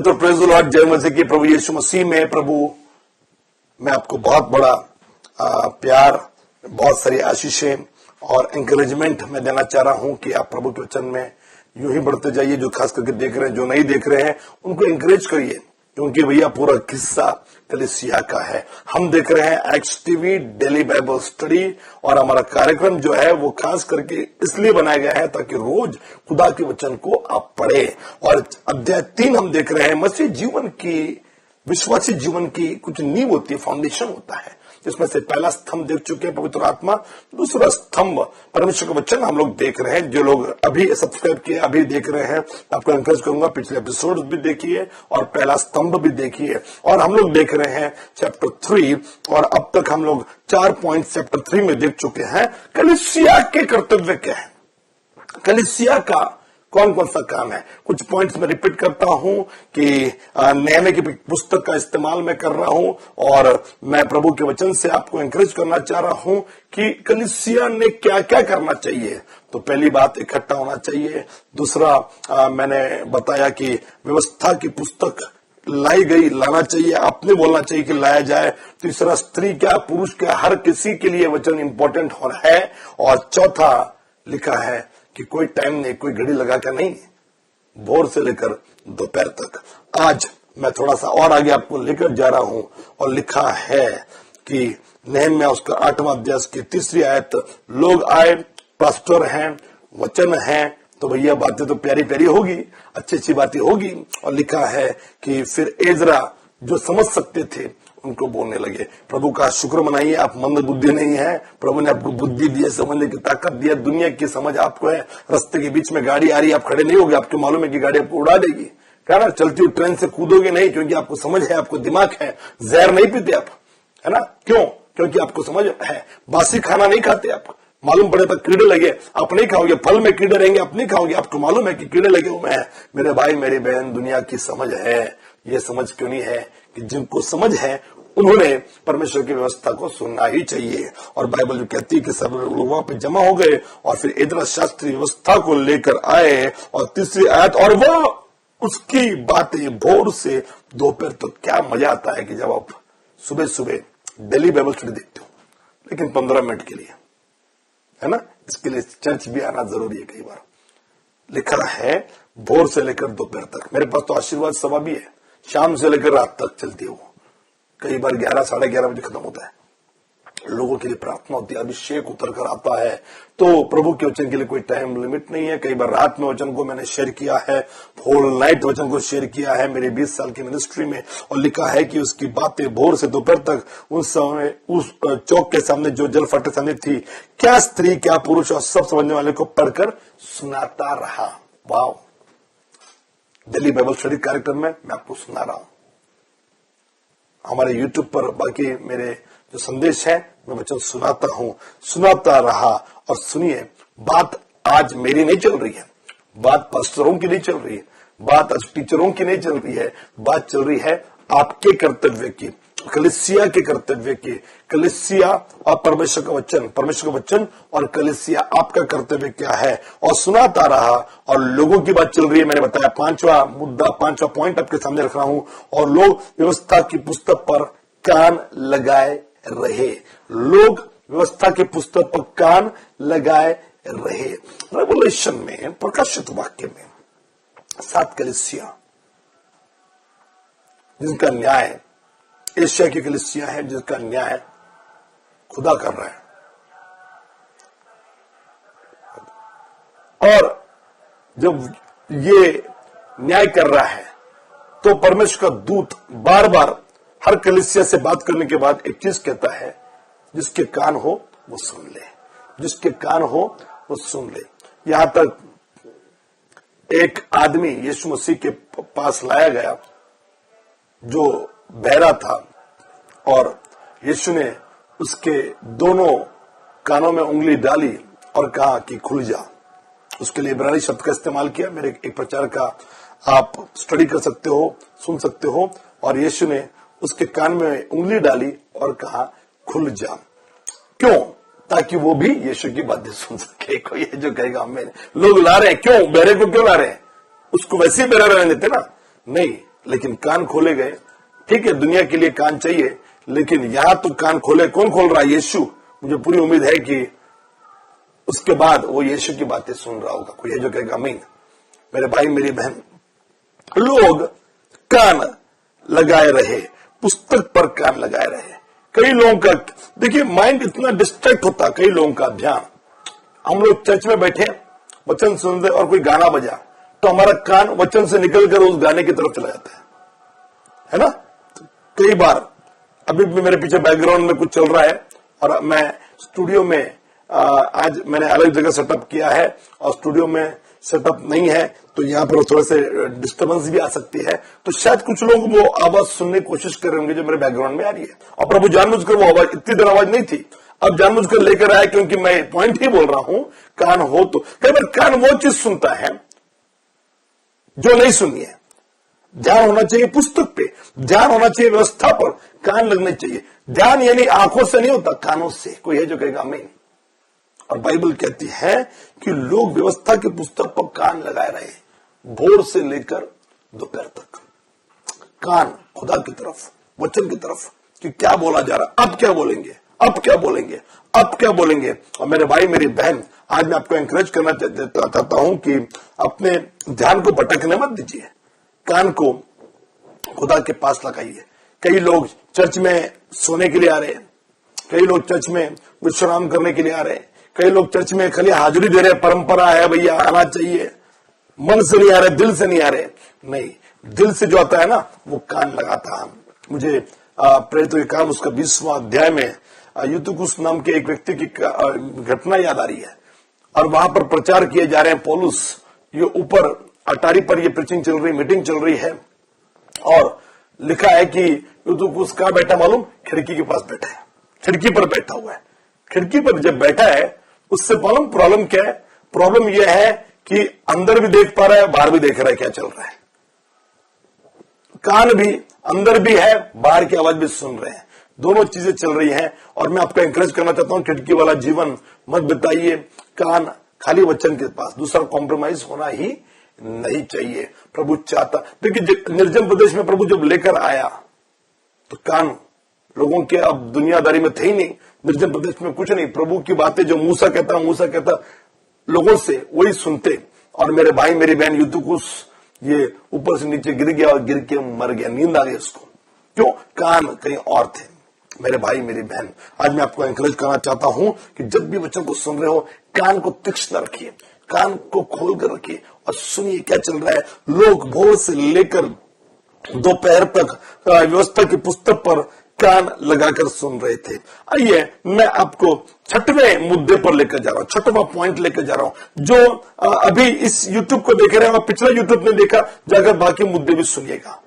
Mitra, praise the Lord, जय मसीह की। प्रभु यीशु मसीह में प्रभु मैं आपको बहुत बड़ा प्यार, बहुत सारी आशीषें और एंकरेजमेंट मैं देना चाह रहा हूं कि आप प्रभु के वचन में यूं ही बढ़ते जाइए। जो खास करके देख रहे हैं, जो नहीं देख रहे हैं, उनको एंकरेज करिए, क्योंकि भैया पूरा किस्सा कलीसिया का है। हम देख रहे हैं x TV daily Bible study, और हमारा कार्यक्रम जो है वो खास करके इसलिए बनाया गया है ताकि रोज खुदा के वचन को आप पढ़े। और अध्याय 3 हम देख रहे हैं, मसीह जीवन की, विश्वासी जीवन की कुछ नींव होती है, फाउंडेशन होता है। इसमें से पहला स्तंभ देख चुके हैं, पवित्र आत्मा। दूसरा स्तंभ परमेश्वर का वचन हम लोग देख रहे हैं। जो लोग अभी सब्सक्राइब किए, अभी देख रहे हैं, आपको एनकरेज करूंगा, पिछले एपिसोड भी देखिए और पहला स्तंभ भी देखिए। और हम लोग देख रहे हैं चैप्टर 3, और अब तक हम लोग 4 पॉइंट चैप्टर 3 में देख चुके हैं। कलीसिया के कर्तव्य क्या है, कलीसिया का कौन कौन सा काम है। कुछ पॉइंट्स में रिपीट करता हूं कि नहमी की पुस्तक का इस्तेमाल मैं कर रहा हूं, और मैं प्रभु के वचन से आपको एंकरेज करना चाह रहा हूं कि कलीसिया ने क्या क्या करना चाहिए। तो पहली बात, इकट्ठा होना चाहिए। दूसरा, मैंने बताया कि व्यवस्था की पुस्तक लाई गई, लाना चाहिए, आपने बोलना चाहिए कि लाया जाए। तीसरा, स्त्री क्या पुरुष क्या, हर किसी के लिए वचन इंपॉर्टेंट है। और चौथा लिखा है कि कोई टाइम नहीं, कोई घड़ी लगा कर नहीं, भोर से लेकर दोपहर तक। आज मैं थोड़ा सा और आगे आपको लेकर जा रहा हूं, और लिखा है कि नहम्याह उसका 8वां अध्याय की 3री आयत, लोग आए, पास्टर हैं, वचन है, तो भैया बातें तो प्यारी प्यारी होगी, अच्छी अच्छी बातें होगी। और लिखा है कि फिर एजरा जो समझ सकते थे उनको बोलने लगे। प्रभु का शुक्र मनाइए, आप मंद बुद्धि नहीं है। प्रभु ने आपको बुद्धि दी है, समझने की ताकत दी है, दुनिया की समझ आपको है। रास्ते के बीच में गाड़ी आ रही है, आप खड़े नहीं होगे, आपको मालूम है कि गाड़ी आपको उड़ा देगी। क्या ना, चलती हुई ट्रेन से कूदोगे नहीं, क्योंकि आपको समझ है, आपको दिमाग है। जहर नहीं पीते आप, है ना, क्यों? क्योंकि आपको समझ है। बासी खाना नहीं खाते आप, मालूम पड़े तक कीड़े लगे आप नहीं खाओगे। फल में कीड़े रहेंगे, आप नहीं खाओगे, आपको मालूम है कि कीड़े लगे हुए हैं। मेरे भाई मेरी बहन, दुनिया की समझ है। ये समझ क्यों नहीं है कि जिनको समझ है उन्होंने परमेश्वर की व्यवस्था को सुनना ही चाहिए। और बाइबल जो कहती है कि सब लोग वहां पे जमा हो गए, और फिर एजरा शास्त्री व्यवस्था को लेकर आए, और 3री आयत, और वो उसकी बातें भोर से दोपहर तक। तो क्या मजा आता है कि जब आप सुबह सुबह डेली बाइबल स्टडी देखते हो, लेकिन 15 मिनट के लिए, है ना, इसके लिए चर्च भी आना जरूरी है। कई बार लिखा है भोर से लेकर दोपहर तक। मेरे पास तो आशीर्वाद सभा भी है, शाम से लेकर रात तक चलती है वो। कई बार 11, साढ़े 11 बजे खत्म होता है। लोगों के लिए प्रार्थना होती है, अभिषेक उतर कर आता है। तो प्रभु के वचन के लिए कोई टाइम लिमिट नहीं है। कई बार रात में वचन को मैंने शेयर किया है, होल नाइट वचन को शेयर किया है मेरे 20 साल की मिनिस्ट्री में। और लिखा है कि उसकी बातें भोर से दोपहर तक, उस समय उस चौक के सामने जो जल फटे सामने थी, क्या स्त्री क्या पुरुष, और सब समझने वाले को पढ़कर सुनाता रहा। वाह, डेली बाइबल स्टडी कार्यक्रम में मैं आपको सुना रहा हूं। हमारे YouTube पर बाकी मेरे जो संदेश है, मैं वचन सुनाता रहा। और सुनिए, बात आज मेरी नहीं चल रही है, बात पास्टरों की नहीं चल रही है, बात आज टीचरों की नहीं चल रही है, बात चल रही है आपके कर्तव्य की, कलीसिया के कर्तव्य की। कलीसिया और परमेश्वर का वचन और कलीसिया, आपका कर्तव्य क्या है। और सुनाता रहा, और लोगों की बात चल रही है। मैंने बताया 5वां मुद्दा, 5वां पॉइंट आपके सामने रख रहा हूं। और लोग व्यवस्था की पुस्तक पर कान लगाए रहे, लोग व्यवस्था की पुस्तक पर कान लगाए रहे। रेवलेशन में, प्रकाशित वाक्य में 7 कलीसिया जिनका न्याय, एशिया की कलीसिया है जिसका न्याय खुदा कर रहा है। और जब ये न्याय कर रहा है, तो परमेश्वर का दूत बार बार हर कलीसिया से बात करने के बाद एक चीज कहता है, जिसके कान हो वो सुन ले, जिसके कान हो वो सुन ले। यहां तक एक आदमी यीशु मसीह के पास लाया गया जो बहरा था, और यीशु ने उसके दोनों कानों में उंगली डाली और कहा कि खुल जा। उसके लिए इब्रानी शब्द का इस्तेमाल किया। मेरे एक प्रचार का आप स्टडी कर सकते हो, सुन सकते हो। और यीशु ने उसके कान में उंगली डाली और कहा खुल जा। क्यों? ताकि वो भी यीशु की बातें सुन सके। कोई है जो कहेगा हमें लोग ला रहे हैं, क्यों बहरे को क्यों ला रहे हैं? उसको वैसे ही बहरा रहने देते ना। नहीं, लेकिन कान खोले गए। ठीक है, दुनिया के लिए कान चाहिए, लेकिन यहां तो कान खोले, कौन खोल रहा है? यीशु। मुझे पूरी उम्मीद है कि उसके बाद वो यीशु की बातें सुन रहा होगा। कोई है जो कहेगा आमीन। मेरे भाई मेरी बहन, लोग कान लगाए रहे, पुस्तक पर कान लगाए रहे। कई लोगों का देखिए माइंड इतना डिस्ट्रैक्ट होता, कई लोगों का ध्यान। हम लोग चर्च में बैठे, वचन सुनते और कोई गाना बजा तो हमारा कान वचन से निकलकर उस गाने की तरफ चला जाता है ना? तो कई बार अभी भी मेरे पीछे बैकग्राउंड में कुछ चल रहा है और मैं स्टूडियो में आज मैंने अलग जगह सेटअप किया है और स्टूडियो में सेटअप नहीं है, तो यहाँ पर थोड़े से डिस्टर्बेंस भी आ सकती है। तो शायद कुछ लोग वो आवाज सुनने की कोशिश कर रहे होंगे जो मेरे बैकग्राउंड में आ रही है। और प्रभु जानबूझकर वो आवाज, इतनी देर आवाज नहीं थी, अब जानबूझकर लेकर आया, क्योंकि मैं पॉइंट ही बोल रहा हूं। कान हो तो कई बार कान वो चीज सुनता है जो नहीं सुनी है। ध्यान होना चाहिए पुस्तक पे, ध्यान होना चाहिए व्यवस्था पर, कान लगने चाहिए। ध्यान यानी आंखों से नहीं होता, कानों से। कोई है जो कहेगा आमीन। और बाइबल कहती है कि लोग व्यवस्था की पुस्तक पर कान लगाए रहे भोर से लेकर दोपहर तक। कान खुदा की तरफ, वचन की तरफ, कि क्या बोला जा रहा, अब क्या बोलेंगे, अब क्या बोलेंगे, अब क्या बोलेंगे। और मेरे भाई मेरी बहन, आज मैं आपको एंकरेज करना चाहता हूं कि अपने ध्यान को भटकने मत दीजिए, कान को खुदा के पास लगाइए। कई लोग चर्च में सोने के लिए आ रहे हैं, कई लोग चर्च में विश्राम करने के लिए आ रहे हैं, कई लोग चर्च में खाली हाजिरी दे रहे हैं, परंपरा है भैया आना चाहिए। मन से नहीं आ रहे, दिल से नहीं आ रहे। नहीं, दिल से जो आता है ना वो कान लगाता है। मुझे प्रेरितों के काम उसका 20वां अध्याय में यूतुकुस नाम के एक व्यक्ति की घटना याद आ रही है और वहां पर प्रचार किए जा रहे हैं। पौलुस ये ऊपर अटारी पर ये प्रीचिंग चल रही, मीटिंग चल रही है और लिखा है कि यूतुकुस कहां बैठा मालूम? खिड़की के पास बैठा है, खिड़की पर बैठा हुआ है। खिड़की पर जब बैठा है उससे मालूम प्रॉब्लम क्या है? प्रॉब्लम यह है कि अंदर भी देख पा रहा है, बाहर भी देख रहा है क्या चल रहा है। कान भी अंदर भी है, बाहर की आवाज भी सुन रहे हैं, दोनों चीजें चल रही हैं। और मैं आपको एंकरेज करना चाहता हूं, खिड़की वाला जीवन मत बिताइए, कान खाली वचन के पास, दूसरा कॉम्प्रोमाइज होना ही नहीं चाहिए। प्रभु चाहता, देखिए निर्जन प्रदेश में प्रभु जब लेकर आया तो कान लोगों के अब दुनियादारी में थे ही नहीं, निर्जन प्रदेश में कुछ नहीं। प्रभु की बातें जो मूसा कहता लोगों से वही सुनते। और मेरे भाई मेरी बहन यूतुकुस ये ऊपर से नीचे गिर गया और गिर के मर गया, नींद आ गई उसको। क्यों? कान कहीं और थे। मेरे भाई मेरी बहन, आज मैं आपको एंकरेज करना चाहता हूं कि जब भी वचन को सुन रहे हो, कान को तीक्ष्ण रखिए, कान को खोल कर रखिए और सुनिए क्या चल रहा है। लोग भोर से लेकर दोपहर तक व्यवस्था की पुस्तक पर कान लगाकर सुन रहे थे। आइए मैं आपको छठवें मुद्दे पर लेकर जा रहा हूं, छठवां पॉइंट लेकर जा रहा हूं। जो अभी इस यूट्यूब को देख रहे हैं और पिछला यूट्यूब ने देखा, जाकर बाकी मुद्दे भी सुनिएगा।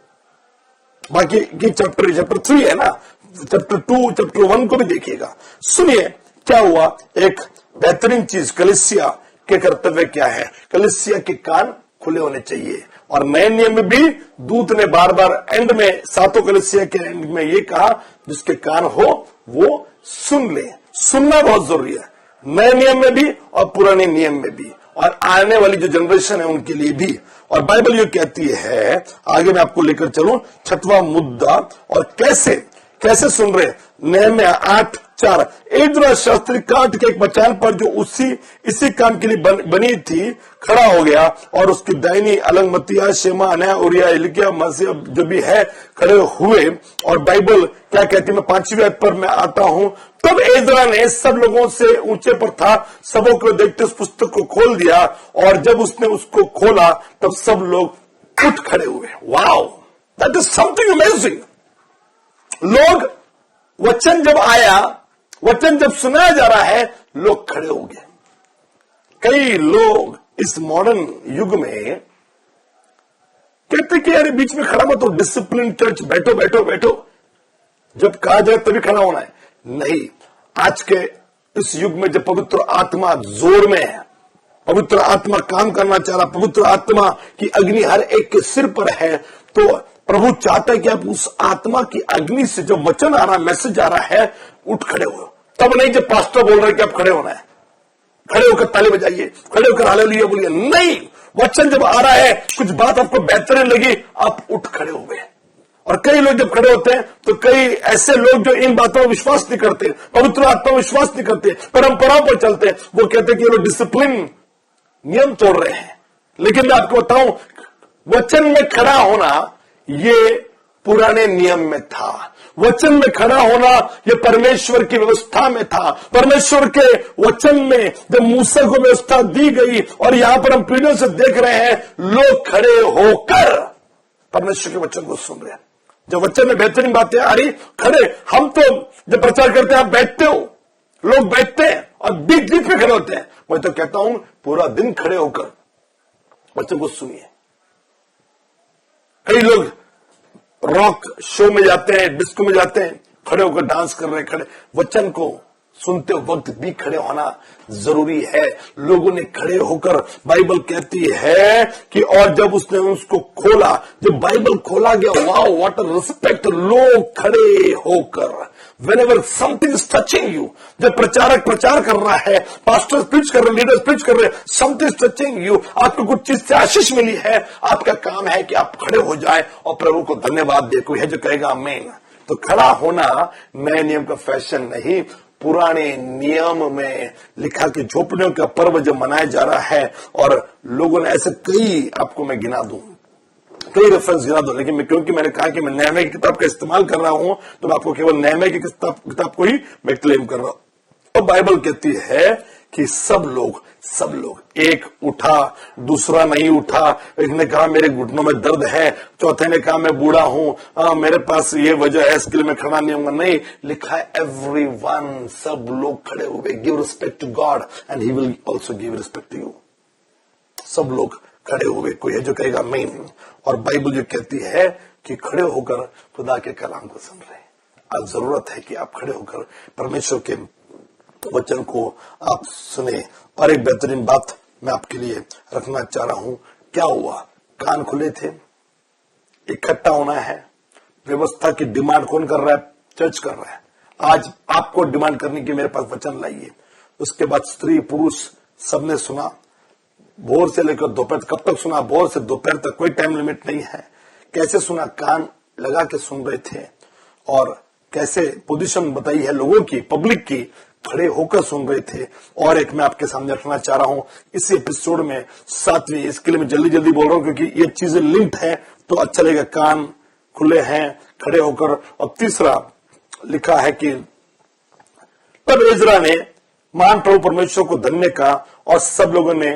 बाकी की चैप्टर 3 है ना, चैप्टर 2 चैप्टर 1 को भी देखिएगा। सुनिए क्या हुआ। एक बेहतरीन चीज, कलीसिया के कर्तव्य क्या है? कलीसिया के कान खुले होने चाहिए। और नए नियम में भी दूत ने बार बार एंड में, सातों कलीसिया के एंड में ये कहा, जिसके कान हो वो सुन ले। सुनना बहुत जरूरी है, नए नियम में भी और पुराने नियम में भी, और आने वाली जो जनरेशन है उनके लिए भी। और बाइबल ये कहती है, आगे मैं आपको लेकर चलूं, छठवां मुद्दा। और कैसे सुन रहे? नहम्याह 8:4, एजरा शास्त्री काट के एक मचान पर जो इसी काम के लिए बनी थी खड़ा हो गया और उसकी दाहिनी अलंगमतिया, शेमा, अनया, उरिया, इल्किया, मसीह जो भी है खड़े हुए। और बाइबल क्या कहती है, मैं 5वीं आयत पर मैं आता हूं। तब एजरा ने सब लोगों से ऊंचे पर था, सबों को देखते उस पुस्तक को खोल दिया और जब उसने उसको खोला तब सब लोग उठ खड़े हुए। Wow, that is something amazing. लोग, वचन जब आया, वचन जब सुनाया जा रहा है, लोग खड़े हो गए। कई लोग इस मॉडर्न युग में कहते कि यार बीच में खड़ा मत हो, डिसिप्लिन चर्च, बैठो बैठो बैठो, जब कहा जाए तभी खड़ा होना है। नहीं, आज के इस युग में जब पवित्र आत्मा जोर में है, पवित्र आत्मा काम करना चाह रहा, पवित्र आत्मा की अग्नि हर एक के सिर पर है, तो प्रभु चाहता है कि आप उस आत्मा की अग्नि से जो वचन आ रहा है, मैसेज आ रहा है, उठ खड़े हो। तब नहीं जब पास्टर बोल रहे कि आप खड़े होना है, खड़े होकर ताली बजाइए, खड़े होकर हालेलुया बोलिए। नहीं, वचन जब आ रहा है, कुछ बात आपको बेहतरीन लगी, आप उठ खड़े हो गए। और कई लोग जब खड़े होते हैं तो कई ऐसे लोग जो इन बातों में विश्वास नहीं करते, पवित्र आत्मा में विश्वास नहीं करते, परंपराओं पर चलते हैं, वो कहते हैं कि ये लोग डिसिप्लिन, नियम तोड़ रहे हैं। लेकिन मैं आपको बताऊं, वचन में खड़ा होना ये पुराने नियम में था। वचन में खड़ा होना ये परमेश्वर की व्यवस्था में था। परमेश्वर के वचन में जब मूसा को व्यवस्था दी गई, और यहां पर हम पीढ़ियों से देख रहे हैं लोग खड़े होकर परमेश्वर के वचन को सुन रहे हैं। जब वचन में बेहतरीन बातें आ रही, खड़े, हम तो जब प्रचार करते हैं आप बैठते हो, लोग बैठते हैं और बीच बीच में खड़े होते हैं। मैं तो कहता हूं पूरा दिन खड़े होकर वचन को सुनिए। कई लोग रॉक शो में जाते हैं, डिस्को में जाते हैं, खड़े होकर डांस कर रहे हैं। खड़े वचन को सुनते वक्त भी खड़े होना जरूरी है। लोगों ने खड़े होकर, बाइबल कहती है कि और जब उसने उसको खोला, जब बाइबल खोला गया, वाओ व्हाट अ रिस्पेक्ट, लोग खड़े होकर, whenever something is touching you, जब प्रचारक प्रचार कर रहा है, पास्टर प्रीच कर रहे, लीडर प्रीच कर रहे, something is touching you, आपको कुछ चीज से आशीष मिली है, आपका काम है कि आप खड़े हो जाए और प्रभु को धन्यवाद दे। कोई है जो कहेगा आमीन? तो खड़ा होना नए नियम का फैशन नहीं, पुराने नियम में लिखा कि झोपड़ियों का पर्व जब मनाया जा रहा है, और लोगों ने ऐसे कई, आपको मैं गिना दूं, कई रेफरेंस गिना दो, लेकिन क्योंकि मैंने कहा कि मैं नहमी की किताब का इस्तेमाल कर रहा हूं, तो मैं आपको केवल नहमी की किताब को ही मैं क्लेम कर रहा हूं। और बाइबल कहती है कि सब लोग एक उठा, दूसरा नहीं उठा। एक ने कहा मेरे घुटनों में दर्द है, चौथे ने कहा मैं बूढ़ा हूं, मेरे पास ये वजह है, इसके लिए मैं खड़ा नहीं होऊंगा। नहीं, लिखा है एवरीवन, सब लोग खड़े हुए। Give respect to God and he will also give respect to you. सब लोग खड़े हुए। कोई है जो कहेगा आमीन? और बाइबल जो कहती है कि खड़े होकर खुदा के कलाम को सुन रहे हैं। आज जरूरत है कि आप खड़े होकर परमेश्वर के वचन को आप सुने। और एक बेहतरीन बात मैं आपके लिए रखना चाह रहा हूं। क्या हुआ? कान खुले थे, इकट्ठा होना है। व्यवस्था की डिमांड कौन कर रहा है? चर्च कर रहा है। आज आपको डिमांड करनी कि मेरे पास वचन लाइए। उसके बाद स्त्री पुरुष सबने सुना, भोर से लेकर दोपहर। कब तक सुना? भोर से दोपहर तक, कोई टाइम लिमिट नहीं है। कैसे सुना? कान लगा के सुन रहे थे। और कैसे पोजीशन बताई है लोगों की, पब्लिक की, खड़े होकर सुन रहे थे। और एक मैं आपके सामने रखना चाह रहा हूं इस एपिसोड में, 7वीं, इसके लिए मैं जल्दी जल्दी बोल रहा हूं क्योंकि ये चीजें लिंक्ड है तो अच्छा लगेगा। कान खुले हैं, खड़े होकर। और तीसरा लिखा है कि तब इज़रा ने महान प्रभु परमेश्वर को धन्य कहा और सब लोगों ने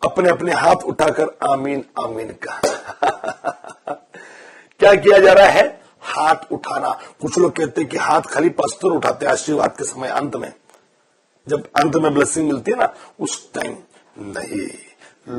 अपने अपने हाथ उठाकर आमीन आमीन कहा। क्या किया जा रहा है? हाथ उठाना। कुछ लोग कहते हैं कि हाथ खाली पास्टर उठाते हैं आशीर्वाद के समय, अंत में, जब अंत में ब्लेसिंग मिलती है ना, उस टाइम नहीं।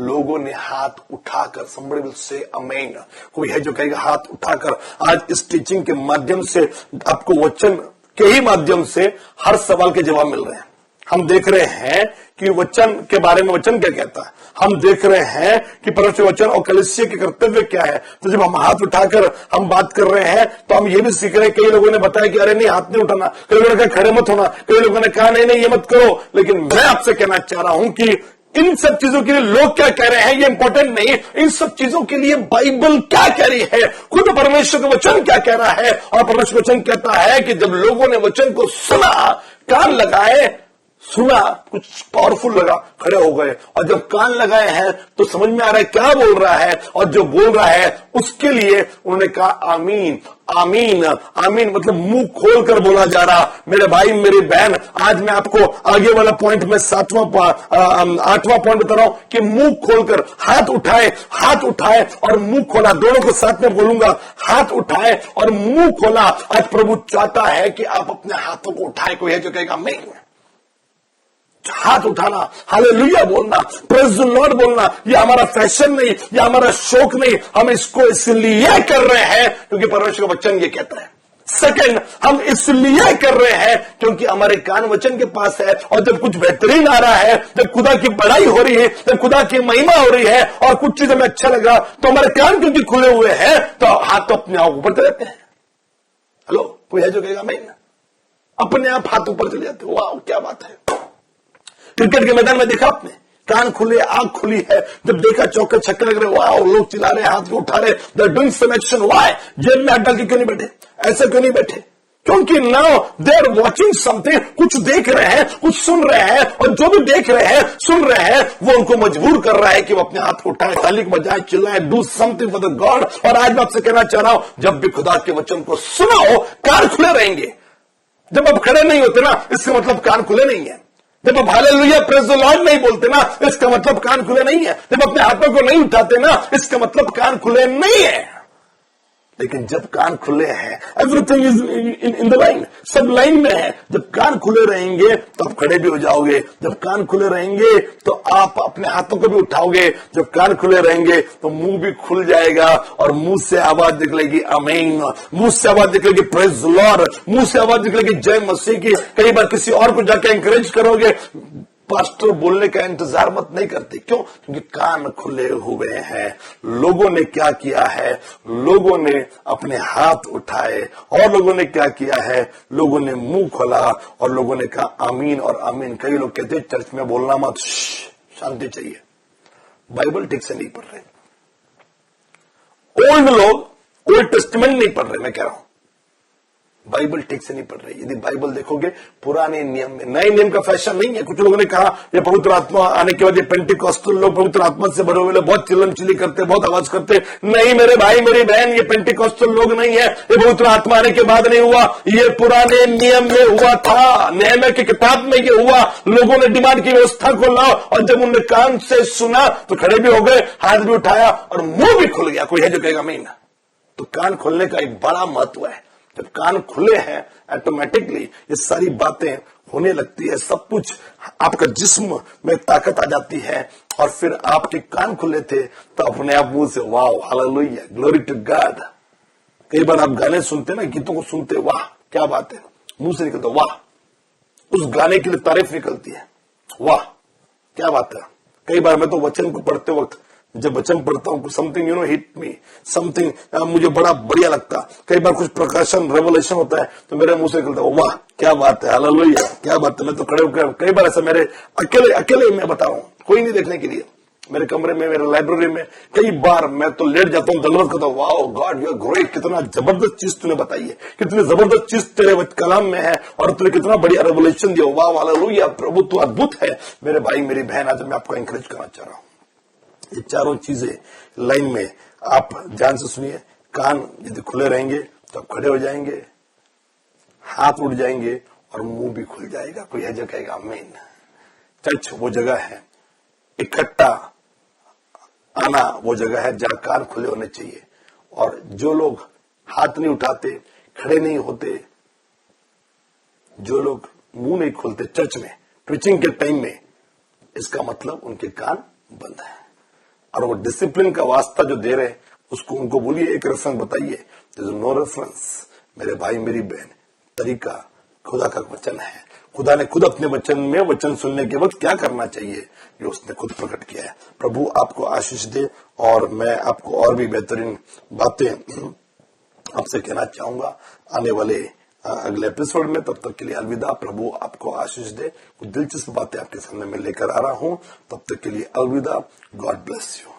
लोगों ने हाथ उठाकर, somebody will say amen। कोई है जो कहेगा हाथ उठाकर। आज इस टीचिंग के माध्यम से आपको वचन के ही माध्यम से हर सवाल के जवाब मिल रहे हैं। हम देख रहे हैं कि वचन के बारे में वचन क्या कहता है। हम देख रहे हैं कि परमेश्वर वचन और कलीसिया के कर्तव्य क्या है। तो जब हम हाथ उठाकर हम बात कर रहे हैं तो हम ये भी सीख रहे हैं। कई लोगों ने बताया कि अरे नहीं, हाथ नहीं उठाना। कई लोगों ने कहा खड़े मत होना। कई लोगों ने कहा नहीं ये मत करो। लेकिन मैं आपसे कहना चाह रहा हूं कि इन सब चीजों के लिए लोग क्या कह रहे हैं ये इंपॉर्टेंट नहीं। इन सब चीजों के लिए बाइबल क्या कह रही है, खुद परमेश्वर का वचन क्या कह रहा है। और परमेश्वर वचन कहता है कि जब लोगों ने वचन को सुना, कान लगाए, सुना, कुछ पावरफुल लगा, खड़े हो गए। और जब कान लगाए हैं तो समझ में आ रहा है क्या बोल रहा है, और जो बोल रहा है उसके लिए उन्होंने कहा आमीन आमीन आमीन। मतलब मुंह खोलकर बोला जा रहा। मेरे भाई मेरी बहन, आज मैं आपको आगे वाला पॉइंट में 8वां पॉइंट बता रहा हूं कि मुंह खोलकर हाथ उठाए और मुंह खोला। दोनों को साथ में बोलूंगा, हाथ उठाए और मुंह खोला। आज प्रभु चाहता है कि आप अपने हाथों को उठाए। कोई है जो कहेगा आमीन? हाथ उठाना, हालेलुया बोलना, प्रेज़ द लॉर्ड बोलना, ये हमारा फैशन नहीं, ये हमारा शौक नहीं। हम इसको इसलिए कर रहे हैं क्योंकि परमेश्वर का वचन ये कहता है। सेकंड, हम इसलिए कर रहे हैं क्योंकि हमारे कान वचन के पास है। और जब कुछ बेहतरीन आ रहा है, जब खुदा की बड़ाई हो रही है, जब खुदा की महिमा हो रही है और कुछ चीज हमें अच्छा लगा, तो हमारे कान क्योंकि खुले हुए हैं तो हाथ तो अपने आप ऊपर चले जाते हैं। हेलो, कोई है जो कहेगा मैं? अपने आप हाथ ऊपर चले जाते। वाह क्या बात है। क्रिकेट के मैदान में देखा आपने, कान खुले, आंख खुली है, जब देखा चौके छक्के लग रहे, वाह लोग चिल्ला रहे, हाथ को उठा रहे, they are doing some action, why जेब में हाथ डाल के क्यों नहीं बैठे, ऐसे क्यों नहीं बैठे? क्योंकि now they are watching something, कुछ देख रहे हैं, कुछ सुन रहे हैं, और जो भी देख रहे हैं, सुन रहे हैं, वो उनको मजबूर कर रहा है कि वो अपने हाथ को उठाए, ताली बजाए, चिल्लाए, do something for the God. और आज मैं आपसे कहना चाह रहा हूं, जब भी खुदा के वचन को सुनो, कान खुले रहेंगे। जब आप खड़े नहीं होते ना, इसका मतलब कान खुले नहीं है। जब आप हालेलुया प्रेज़ द लॉर्ड नहीं बोलते ना, इसका मतलब कान खुले नहीं है। जब अपने हाथों को नहीं उठाते ना, इसका मतलब कान खुले नहीं है। लेकिन जब कान खुले हैं, everything is in the line, सब लाइन में है। जब कान खुले रहेंगे तो आप खड़े भी हो जाओगे। जब कान खुले रहेंगे तो आप अपने हाथों को भी उठाओगे। जब कान खुले रहेंगे तो मुंह भी खुल जाएगा, और मुंह से आवाज निकलेगी आमीन, मुंह से आवाज निकलेगी प्रेज़ द लॉर्ड, मुंह से आवाज निकलेगी जय मसीह की। कई बार किसी और को जाके एंकरेज करोगे, पास्टर बोलने का इंतजार मत नहीं करते। क्यों? क्योंकि कान खुले हुए हैं। लोगों ने क्या किया है? लोगों ने अपने हाथ उठाए, और लोगों ने क्या किया है? लोगों ने मुंह खोला, और लोगों ने कहा आमीन और आमीन। कई लोग कहते हैं चर्च में बोलना मत, शांति चाहिए, बाइबल ठीक से नहीं पढ़ रहे। ओल्ड लोग ओल्ड टेस्टामेंट नहीं पढ़ रहे, मैं कह रहा हूं बाइबल ठीक से नहीं पढ़ रही। यदि बाइबल देखोगे पुराने नियम में, नए नियम का फैशन नहीं है। कुछ लोगों ने कहा ये पवित्र आत्मा आने के बाद ये पेंटिकॉस्टल लोग पवित्र आत्मा से भरे हुए लोग बहुत चिल्लम चिल्ली करते, बहुत आवाज करते। नहीं मेरे भाई मेरी बहन, ये पेंटिकॉस्टल लोग नहीं है, ये पवित्र आत्मा आने के बाद नहीं हुआ, ये पुराने नियम में हुआ था। नहम्याह की किताब में ये हुआ। लोगों ने डिमांड की व्यवस्था को लाओ, और जब उन्होंने कान से सुना तो खड़े भी हो गए, हाथ भी उठाया, और मुंह भी खुल गया। कोई है जो कहेगा आमीन? तो कान खोलने का एक बड़ा महत्व है। जब कान खुले हैं, ऑटोमेटिकली ये सारी बातें होने लगती है। सब कुछ आपका जिस्म में ताकत आ जाती है। और फिर आपके कान खुले थे तो अपने आप मुंह से वाह हालेलुया ग्लोरी टू गॉड। कई बार आप गाने सुनते ना, गीतों को सुनते, वाह क्या बात है, मुंह से निकलता वाह, उस गाने के लिए तारीफ निकलती है, वाह क्या बात है। कई बार मैं तो वचन को पढ़ते वक्त, जब वचन पढ़ता हूं, समथिंग हिट मी, समथिंग मुझे बड़ा बढ़िया लगता। कई बार कुछ प्रकाशन रेवलेशन होता है तो मेरे मुंह से निकलता है वाह क्या बात है, हालेलुया क्या बात है। मैं तो खड़े होकर कई बार ऐसा, मेरे अकेले मैं बता रहा हूं, कोई नहीं देखने के लिए, मेरे कमरे में, मेरे लाइब्रेरी में कई बार मैं तो लेट जाता हूं, धन्यवाद करता हूं, wow God you are great, कितना जबरदस्त चीज तूने बताई है, कितनी जबरदस्त चीज तेरे कलाम में है, और तूने कितना बढ़िया रेवलेशन दिया, वाह हालेलुया प्रभु तू अद्भुत है। मेरे भाई मेरी बहन, आज मैं आपको एनकरेज करना चाह रहा हूं, ये चारों चीजें लाइन में आप ध्यान से सुनिए। कान यदि खुले रहेंगे तो आप खड़े हो जाएंगे, हाथ उठ जाएंगे, और मुंह भी खुल जाएगा। कोई है जो कहेगा आमीन? चर्च वो जगह है, इकट्ठा आना वो जगह है जहां कान खुले होने चाहिए। और जो लोग हाथ नहीं उठाते, खड़े नहीं होते, जो लोग मुंह नहीं खोलते चर्च में प्रीचिंग के टाइम में, इसका मतलब उनके कान बंद है। और वो डिसिप्लिन का वास्ता जो दे रहे हैं, उसको उनको बोलिए एक रेफरेंस बताइए। नो रेफरेंस मेरे भाई मेरी बहन, तरीका खुदा का वचन है। खुदा ने खुद अपने वचन में, वचन सुनने के वक्त क्या करना चाहिए, ये उसने खुद प्रकट किया है। प्रभु आपको आशीष दे, और मैं आपको और भी बेहतरीन बातें आपसे कहना चाहूंगा आने वाले अगले एपिसोड में। तब तक के लिए अलविदा। प्रभु आपको आशीष दे। कुछ दिलचस्प बातें आपके सामने मैं लेकर आ रहा हूं। तब तक के लिए अलविदा। God bless you.